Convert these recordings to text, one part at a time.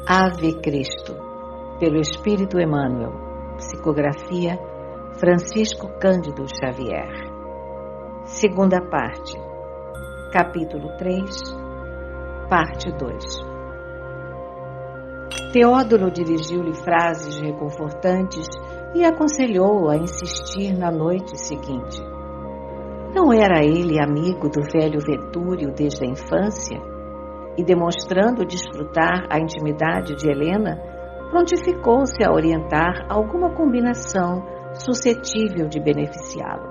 Ave Cristo, pelo Espírito Emmanuel. Psicografia Francisco Cândido Xavier. Segunda parte. Capítulo 3, parte 2. Teódulo dirigiu-lhe frases reconfortantes e aconselhou-o a insistir na noite seguinte. Não era ele amigo do velho Vetúrio desde a infância? E, demonstrando desfrutar a intimidade de Helena, prontificou-se a orientar alguma combinação suscetível de beneficiá-lo.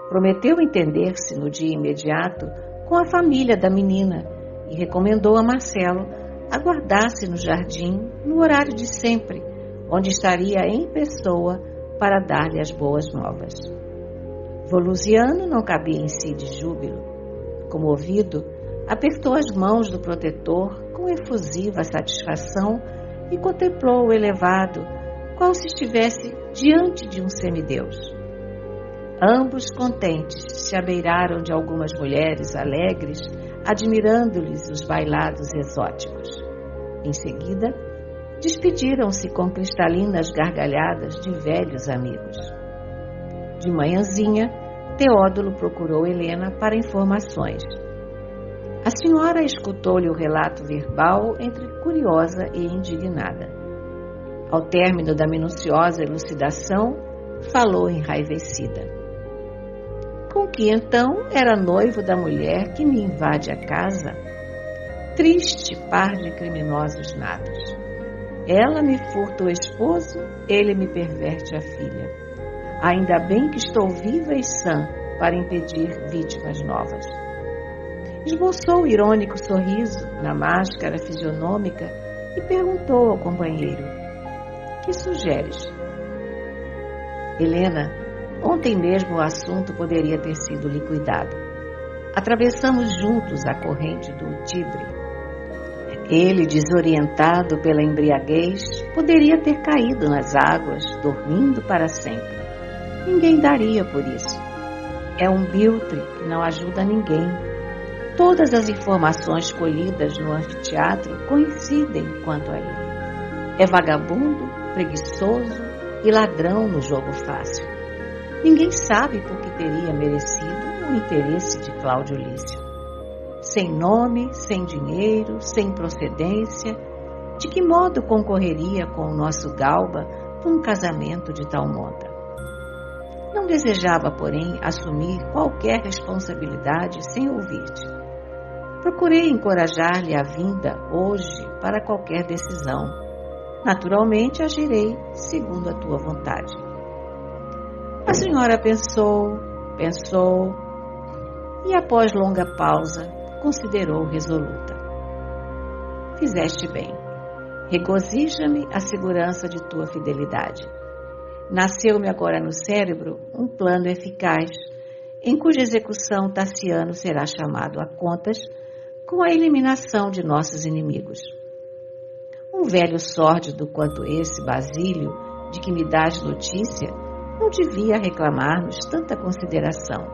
Prometeu entender-se no dia imediato com a família da menina e recomendou a Marcelo aguardasse no jardim no horário de sempre, onde estaria em pessoa para dar-lhe as boas novas. Volusiano não cabia em si de júbilo. Comovido, apertou as mãos do protetor com efusiva satisfação e contemplou o elevado, qual se estivesse diante de um semideus. Ambos contentes se abeiraram de algumas mulheres alegres, admirando-lhes os bailados exóticos. Em seguida, despediram-se com cristalinas gargalhadas de velhos amigos. De manhãzinha, Teódulo procurou Helena para informações. A senhora escutou-lhe o relato verbal entre curiosa e indignada. Ao término da minuciosa elucidação, falou enraivecida. Com que então era noivo da mulher que me invade a casa? Triste par de criminosos natos. Ela me furta o esposo, ele me perverte a filha. Ainda bem que estou viva e sã para impedir vítimas novas. Esboçou o irônico sorriso na máscara fisionômica e perguntou ao companheiro: que sugeres? Helena, ontem mesmo o assunto poderia ter sido liquidado. Atravessamos juntos a corrente do Tibre. Ele, desorientado pela embriaguez, poderia ter caído nas águas, dormindo para sempre. Ninguém daria por isso. É um biltre que não ajuda ninguém. Todas as informações colhidas no anfiteatro coincidem quanto a ele. É vagabundo, preguiçoso e ladrão no jogo fácil. Ninguém sabe por que teria merecido o interesse de Cláudio Lício. Sem nome, sem dinheiro, sem procedência, de que modo concorreria com o nosso Galba num casamento de tal monta? Não desejava, porém, assumir qualquer responsabilidade sem ouvir-te. Procurei encorajar-lhe a vinda hoje para qualquer decisão. Naturalmente, agirei segundo a tua vontade. A senhora pensou e, após longa pausa, considerou resoluta. Fizeste bem. Regozija-me a segurança de tua fidelidade. Nasceu-me agora no cérebro um plano eficaz, em cuja execução Tassiano será chamado a contas com a eliminação de nossos inimigos. Um velho sórdido quanto esse Basílio, de que me dás notícia, não devia reclamar-nos tanta consideração.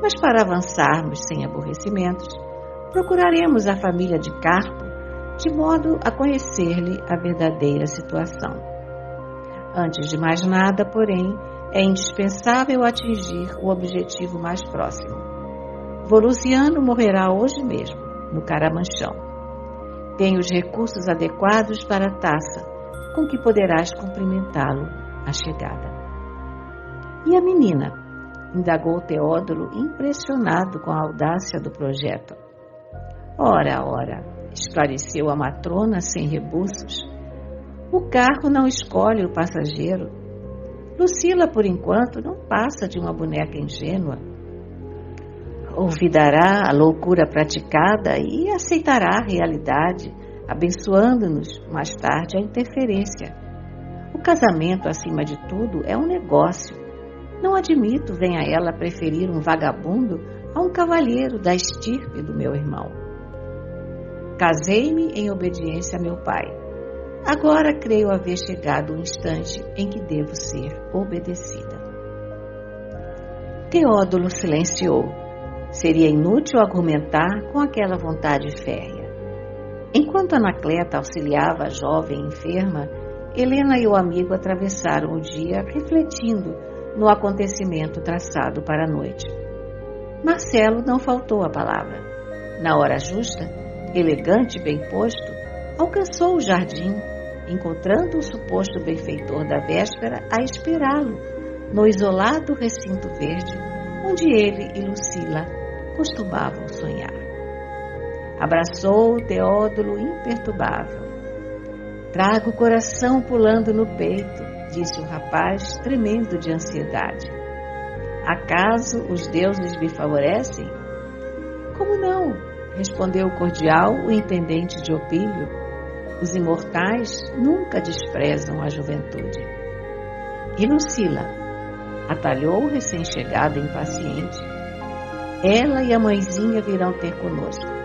Mas para avançarmos sem aborrecimentos, procuraremos a família de Carpo, de modo a conhecer-lhe a verdadeira situação. Antes de mais nada, porém, é indispensável atingir o objetivo mais próximo. Volusiano morrerá hoje mesmo, no Caramanchão. Tem os recursos adequados para a taça, com que poderás cumprimentá-lo à chegada. E a menina? Indagou Teódulo, impressionado com a audácia do projeto. Ora, esclareceu a matrona sem rebuços. O carro não escolhe o passageiro. Lucila, por enquanto, não passa de uma boneca ingênua. Olvidará a loucura praticada e aceitará a realidade, abençoando-nos mais tarde a interferência. O casamento, acima de tudo, é um negócio. Não admito venha ela preferir um vagabundo a um cavalheiro da estirpe do meu irmão. Casei-me em obediência a meu pai. Agora creio haver chegado o instante em que devo ser obedecida. Teódulo silenciou. Seria inútil argumentar com aquela vontade férrea. Enquanto Anacleta auxiliava a jovem enferma, Helena e o amigo atravessaram o dia refletindo no acontecimento traçado para a noite. Marcelo não faltou à palavra. Na hora justa, elegante e bem posto, alcançou o jardim, encontrando o suposto benfeitor da véspera a esperá-lo no isolado recinto verde onde ele e Lucila costumavam sonhar. Abraçou Teódulo imperturbável. Trago o coração pulando no peito, disse o rapaz, tremendo de ansiedade. Acaso os deuses me favorecem? Como não? Respondeu cordial o intendente de Opílio. Os imortais nunca desprezam a juventude. E Lucila? Atalhou o recém-chegado impaciente. Ela e a mãezinha virão ter conosco.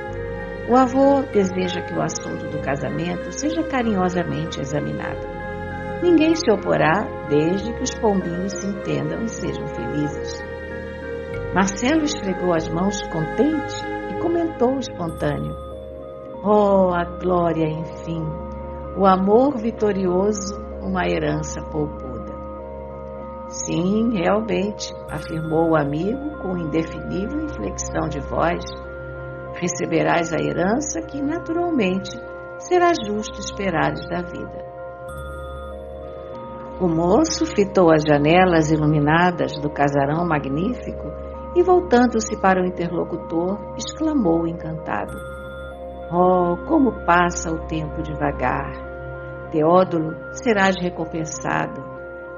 O avô deseja que o assunto do casamento seja carinhosamente examinado. Ninguém se oporá desde que os pombinhos se entendam e sejam felizes. Marcelo esfregou as mãos contente e comentou espontâneo. Oh, a glória, enfim! O amor vitorioso, uma herança poupuda. Sim, realmente, afirmou o amigo com indefinível inflexão de voz. Receberás a herança que, naturalmente, será justo esperares da vida. O moço fitou as janelas iluminadas do casarão magnífico e, voltando-se para o interlocutor, exclamou encantado. Oh, como passa o tempo devagar! Teódulo, serás recompensado.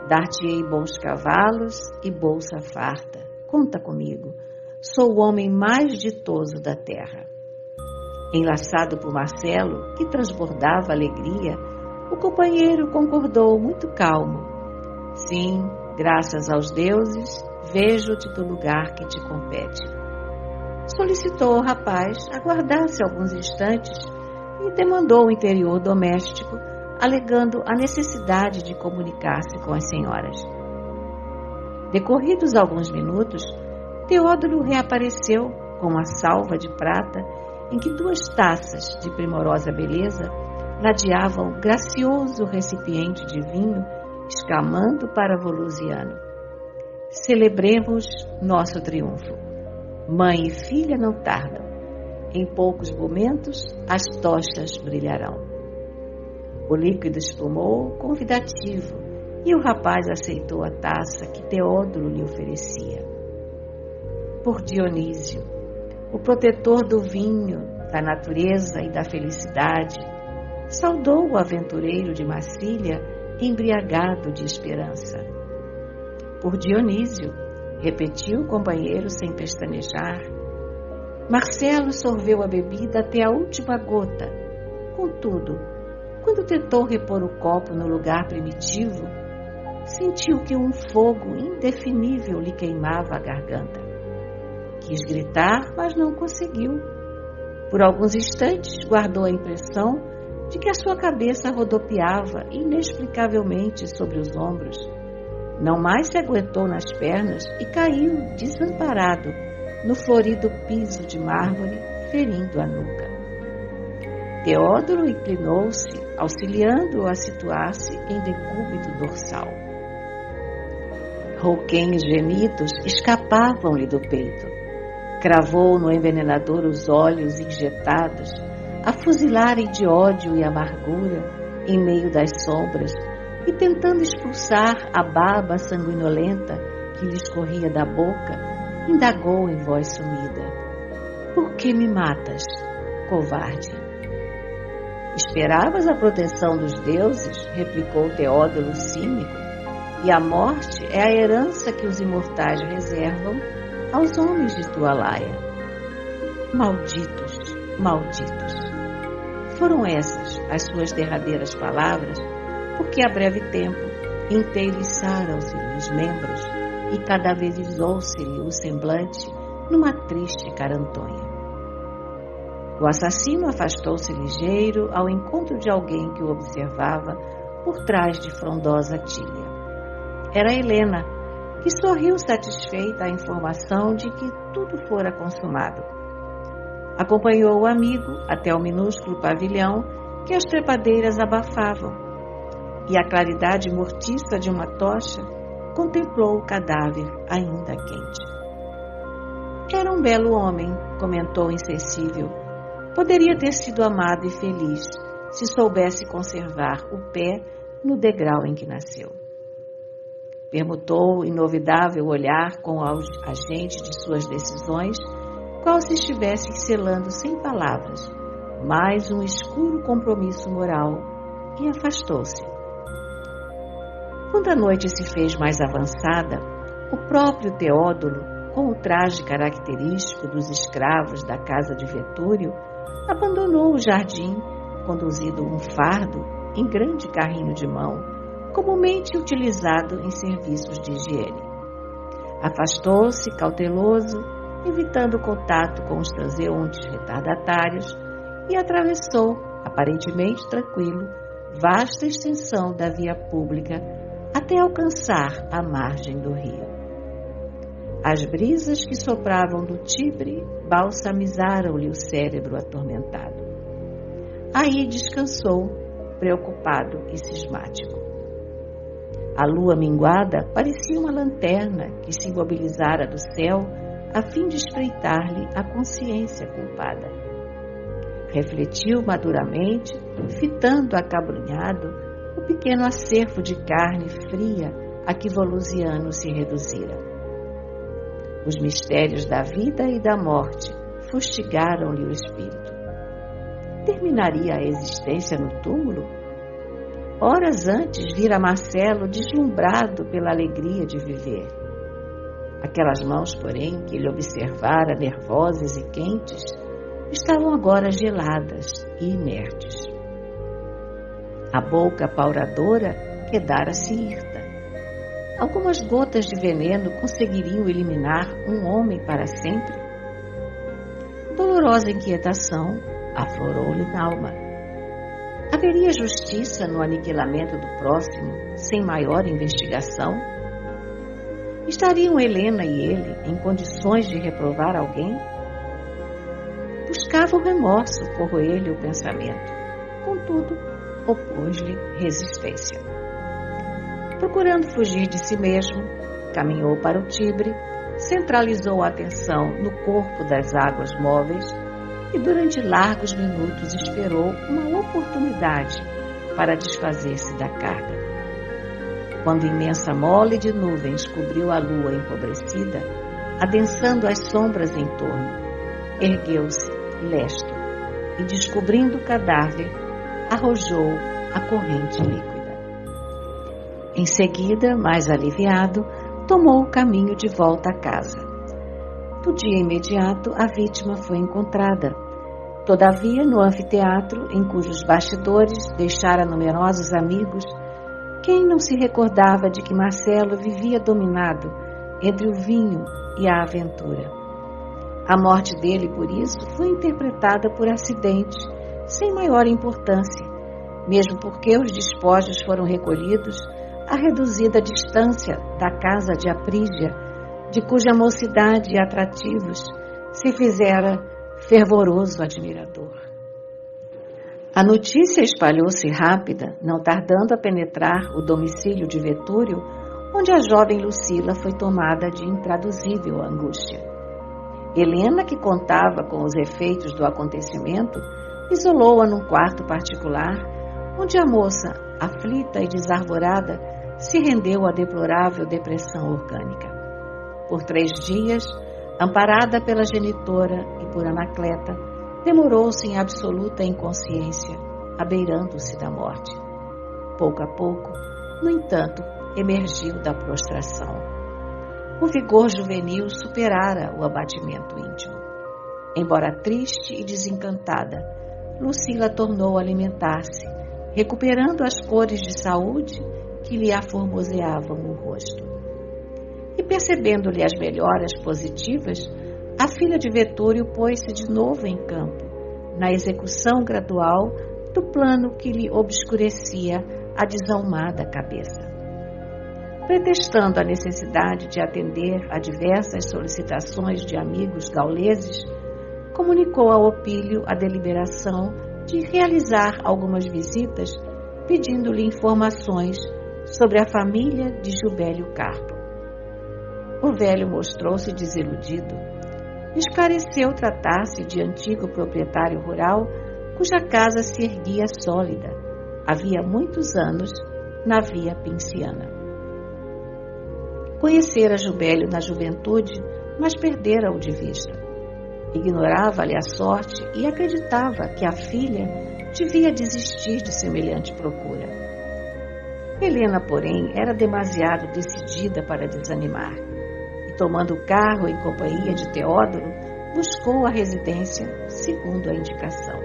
Dar-te-ei bons cavalos e bolsa farta. Conta comigo. Sou o homem mais ditoso da terra. Enlaçado por Marcelo, que transbordava alegria, o companheiro concordou muito calmo. Sim, graças aos deuses, vejo-te do lugar que te compete. Solicitou ao rapaz aguardasse alguns instantes e demandou o interior doméstico, alegando a necessidade de comunicar-se com as senhoras. Decorridos alguns minutos, Teódulo reapareceu com uma salva de prata em que 2 taças de primorosa beleza ladeavam gracioso recipiente de vinho, exclamando para Volusiano: celebremos nosso triunfo. Mãe e filha não tardam. Em poucos momentos as tochas brilharão. O líquido espumou convidativo e o rapaz aceitou a taça que Teódulo lhe oferecia. Por Dionísio, o protetor do vinho, da natureza e da felicidade, saudou o aventureiro de Massília embriagado de esperança. Por Dionísio, repetiu o companheiro sem pestanejar. Marcelo sorveu a bebida até a última gota. Contudo, quando tentou repor o copo no lugar primitivo, sentiu que um fogo indefinível lhe queimava a garganta. Quis gritar, mas não conseguiu. Por alguns instantes, guardou a impressão de que a sua cabeça rodopiava inexplicavelmente sobre os ombros. Não mais se aguentou nas pernas e caiu, desamparado, no florido piso de mármore, ferindo a nuca. Teódulo inclinou-se, auxiliando-o a situar-se em decúbito dorsal. Rouquenhos gemidos escapavam-lhe do peito. Cravou no envenenador os olhos injetados, a fuzilarem de ódio e amargura em meio das sombras, e tentando expulsar a baba sanguinolenta que lhe escorria da boca, indagou em voz sumida: por que me matas, covarde? Esperavas a proteção dos deuses? Replicou Teódulo cínico. E a morte é a herança que os imortais reservam aos homens de tua laia. Malditos, malditos. Foram essas as suas derradeiras palavras, porque a breve tempo inteiriçaram-se-lhe os membros e cadaverizou-se-lhe o semblante numa triste carantonha. O assassino afastou-se ligeiro ao encontro de alguém que o observava por trás de frondosa tilha. Era Helena, que sorriu satisfeita à informação de que tudo fora consumado. Acompanhou o amigo até o minúsculo pavilhão que as trepadeiras abafavam, e a claridade mortiça de uma tocha contemplou o cadáver ainda quente. Era um belo homem, comentou insensível. Poderia ter sido amado e feliz se soubesse conservar o pé no degrau em que nasceu. Permutou o inovidável olhar com o agente de suas decisões, qual se estivesse selando sem palavras mais um escuro compromisso moral, e afastou-se. Quando a noite se fez mais avançada, o próprio Teódulo, com o traje característico dos escravos da casa de Vetúrio, abandonou o jardim, conduzindo um fardo em grande carrinho de mão, comumente utilizado em serviços de higiene. Afastou-se, cauteloso, evitando contato com os transeuntes retardatários, e atravessou, aparentemente tranquilo, vasta extensão da via pública até alcançar a margem do rio. As brisas que sopravam do Tibre balsamizaram-lhe o cérebro atormentado. Aí descansou, preocupado e cismático. A lua minguada parecia uma lanterna que se imobilizara do céu a fim de espreitar-lhe a consciência culpada. Refletiu maduramente, fitando acabrunhado o pequeno acervo de carne fria a que Volusiano se reduzira. Os mistérios da vida e da morte fustigaram-lhe o espírito. Terminaria a existência no túmulo? Horas antes vira Marcelo deslumbrado pela alegria de viver. Aquelas mãos, porém, que ele observara nervosas e quentes, estavam agora geladas e inertes. A boca pauradora quedara-se hirta. Algumas gotas de veneno conseguiriam eliminar um homem para sempre? Dolorosa inquietação aflorou-lhe na alma. Haveria justiça no aniquilamento do próximo sem maior investigação? Estariam Helena e ele em condições de reprovar alguém? Buscava o remorso corroer-lhe o pensamento. Contudo, opôs-lhe resistência. Procurando fugir de si mesmo, caminhou para o Tibre, centralizou a atenção no corpo das águas móveis e durante largos minutos esperou uma oportunidade para desfazer-se da carga. Quando imensa mole de nuvens cobriu a lua empobrecida, adensando as sombras em torno, ergueu-se, lesto, e descobrindo o cadáver, arrojou a corrente líquida. Em seguida, mais aliviado, tomou o caminho de volta à casa. No dia imediato, a vítima foi encontrada. Todavia, no anfiteatro, em cujos bastidores deixara numerosos amigos, quem não se recordava de que Marcelo vivia dominado entre o vinho e a aventura? A morte dele, por isso, foi interpretada por acidente, sem maior importância, mesmo porque os despojos foram recolhidos a reduzida distância da casa de Aprígia, de cuja mocidade e atrativos se fizera fervoroso admirador. A notícia espalhou-se rápida, não tardando a penetrar o domicílio de Vetúrio, onde a jovem Lucila foi tomada de intraduzível angústia. Helena, que contava com os efeitos do acontecimento, isolou-a num quarto particular, onde a moça, aflita e desarvorada, se rendeu à deplorável depressão orgânica. Por 3 dias, amparada pela genitora e por Anacleta, demorou-se em absoluta inconsciência, abeirando-se da morte. Pouco a pouco, no entanto, emergiu da prostração. O vigor juvenil superara o abatimento íntimo. Embora triste e desencantada, Lucila tornou a alimentar-se, recuperando as cores de saúde que lhe aformoseavam o rosto. E percebendo-lhe as melhoras positivas, a filha de Vetúrio pôs-se de novo em campo, na execução gradual do plano que lhe obscurecia a desalmada cabeça. Pretextando a necessidade de atender a diversas solicitações de amigos gauleses, comunicou a Opílio a deliberação de realizar algumas visitas, pedindo-lhe informações sobre a família de Jubélio Carpo. O velho mostrou-se desiludido. Esclareceu tratar-se de antigo proprietário rural cuja casa se erguia sólida, havia muitos anos, na Via Pinciana. Conhecera Jubélio na juventude, mas perdera-o de vista. Ignorava-lhe a sorte e acreditava que a filha devia desistir de semelhante procura. Helena, porém, era demasiado decidida para desanimar, e tomando o carro em companhia de Teódoro, buscou a residência segundo a indicação.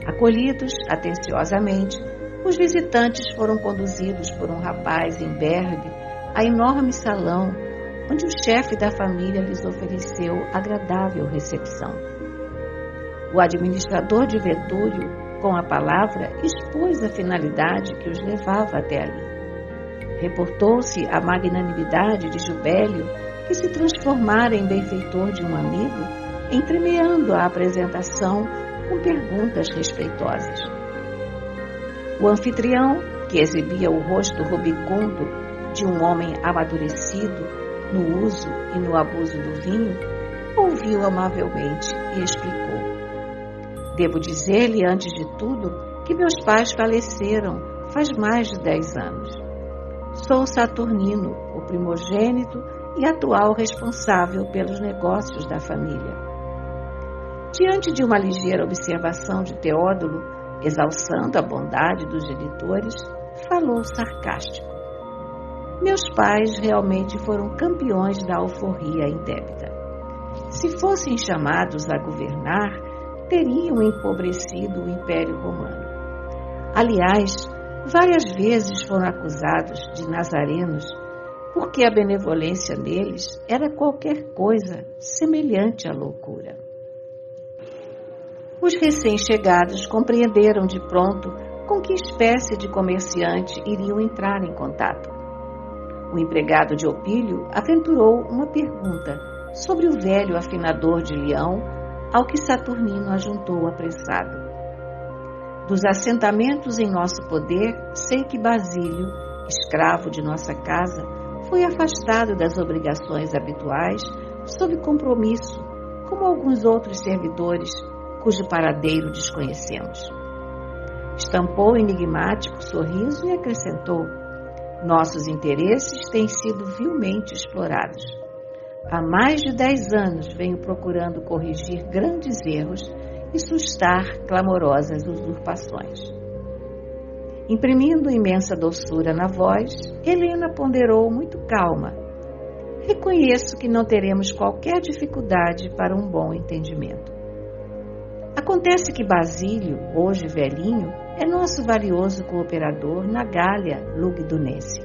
Acolhidos atenciosamente, os visitantes foram conduzidos por um rapaz imberbe a enorme salão, onde o chefe da família lhes ofereceu agradável recepção. O administrador de Vetúrio, com a palavra, expôs a finalidade que os levava até ali. Reportou-se a magnanimidade de Jubélio, que se transformara em benfeitor de um amigo, entremeando a apresentação com perguntas respeitosas. O anfitrião, que exibia o rosto rubicundo de um homem amadurecido no uso e no abuso do vinho, ouviu amavelmente e explicou: "Devo dizer-lhe, antes de tudo, que meus pais faleceram faz mais de 10 anos. Sou Saturnino, o primogênito e atual responsável pelos negócios da família." Diante de uma ligeira observação de Teódolo, exalçando a bondade dos genitores, falou sarcástico: "Meus pais realmente foram campeões da alforria indébita. Se fossem chamados a governar, teriam empobrecido o Império Romano. Aliás, várias vezes foram acusados de nazarenos, porque a benevolência deles era qualquer coisa semelhante à loucura." Os recém-chegados compreenderam de pronto com que espécie de comerciante iriam entrar em contato. O empregado de Opílio aventurou uma pergunta sobre o velho afinador de leão, ao que Saturnino ajuntou apressado: "Dos assentamentos em nosso poder, sei que Basílio, escravo de nossa casa, foi afastado das obrigações habituais sob compromisso, como alguns outros servidores, cujo paradeiro desconhecemos." Estampou enigmático sorriso e acrescentou: "Nossos interesses têm sido vilmente explorados. Há mais de 10 anos venho procurando corrigir grandes erros e sustar clamorosas usurpações." Imprimindo imensa doçura na voz, Helena ponderou muito calma: "Reconheço que não teremos qualquer dificuldade para um bom entendimento. Acontece que Basílio, hoje velhinho, é nosso valioso cooperador na Gália Lugdunense.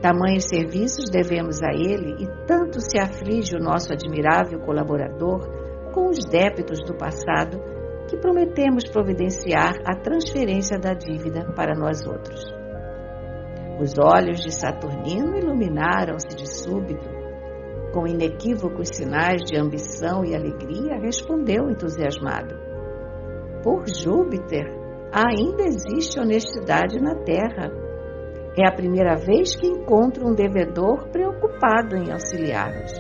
Tamanhos serviços devemos a ele e tanto se aflige o nosso admirável colaborador com os débitos do passado que prometemos providenciar a transferência da dívida para nós outros." Os olhos de Saturnino iluminaram-se de súbito. Com inequívocos sinais de ambição e alegria, respondeu entusiasmado: "Por Júpiter, ainda existe honestidade na terra. É a primeira vez que encontro um devedor preocupado em auxiliar-nos.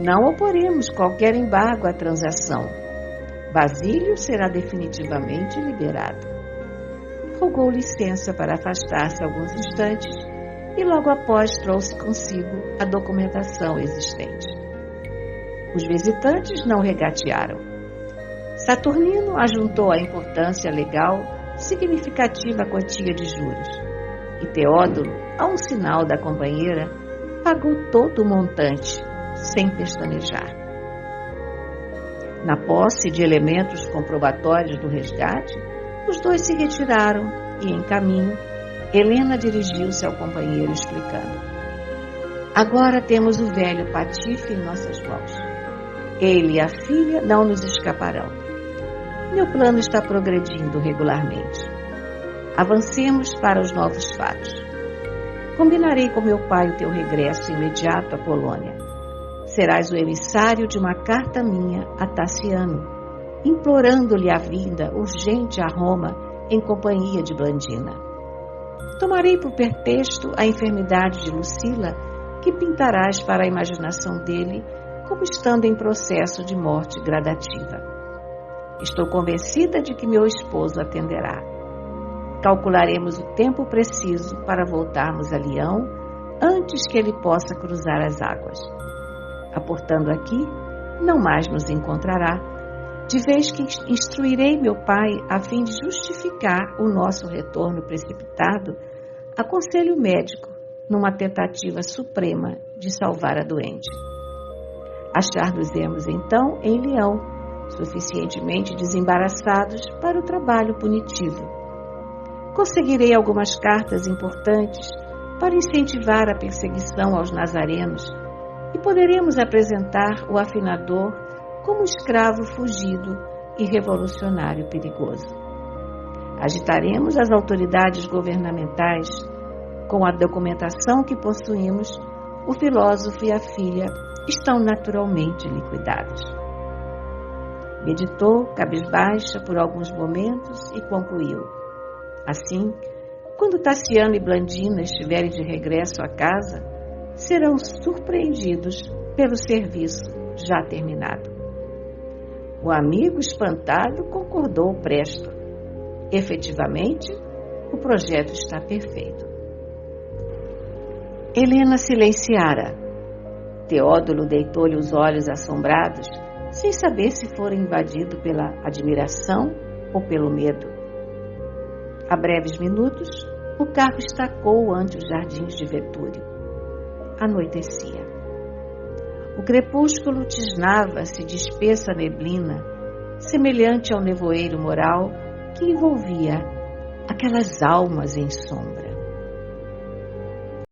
Não oporemos qualquer embargo à transação. Basílio será definitivamente liberado." Rogou licença para afastar-se alguns instantes e logo após trouxe consigo a documentação existente. Os visitantes não regatearam. Saturnino ajuntou à importância legal significativa quantia de juros, e Teódoro, a um sinal da companheira, pagou todo o montante, sem pestanejar. Na posse de elementos comprobatórios do resgate, os dois se retiraram e, em caminho, Helena dirigiu-se ao companheiro explicando: "Agora temos o velho patife em nossas mãos. Ele e a filha não nos escaparão. Meu plano está progredindo regularmente. Avancemos para os novos fatos. Combinarei com meu pai o teu regresso imediato à Polônia. serás o emissário de uma carta minha a Tassiano, implorando-lhe a vinda urgente a Roma em companhia de Blandina. Tomarei por pretexto a enfermidade de Lucila, que pintarás para a imaginação dele como estando em processo de morte gradativa. Estou convencida de que meu esposo atenderá. Calcularemos o tempo preciso para voltarmos a Leão antes que ele possa cruzar as águas. Aportando aqui, não mais nos encontrará, de vez que instruirei meu pai a fim de justificar o nosso retorno precipitado a conselho médico numa tentativa suprema de salvar a doente. Achar-nos-emos então em Leão, suficientemente desembaraçados para o trabalho punitivo. Conseguirei algumas cartas importantes para incentivar a perseguição aos nazarenos e poderemos apresentar o afinador como escravo fugido e revolucionário perigoso. Agitaremos as autoridades governamentais. Com a documentação que possuímos, o filósofo e a filha estão naturalmente liquidados. Meditou, cabisbaixa, por alguns momentos e concluiu. Assim, quando Tassiano e Blandina estiverem de regresso à casa, serão surpreendidos pelo serviço já terminado. O amigo espantado concordou presto. Efetivamente, o projeto está perfeito. Helena silenciara. Teódulo deitou-lhe os olhos assombrados, sem saber se fora invadido pela admiração ou pelo medo. A breves minutos, o carro estacou ante os jardins de Vetúrio. Anoitecia. O crepúsculo tisnava-se de espessa neblina, semelhante ao nevoeiro moral que envolvia aquelas almas em sombra.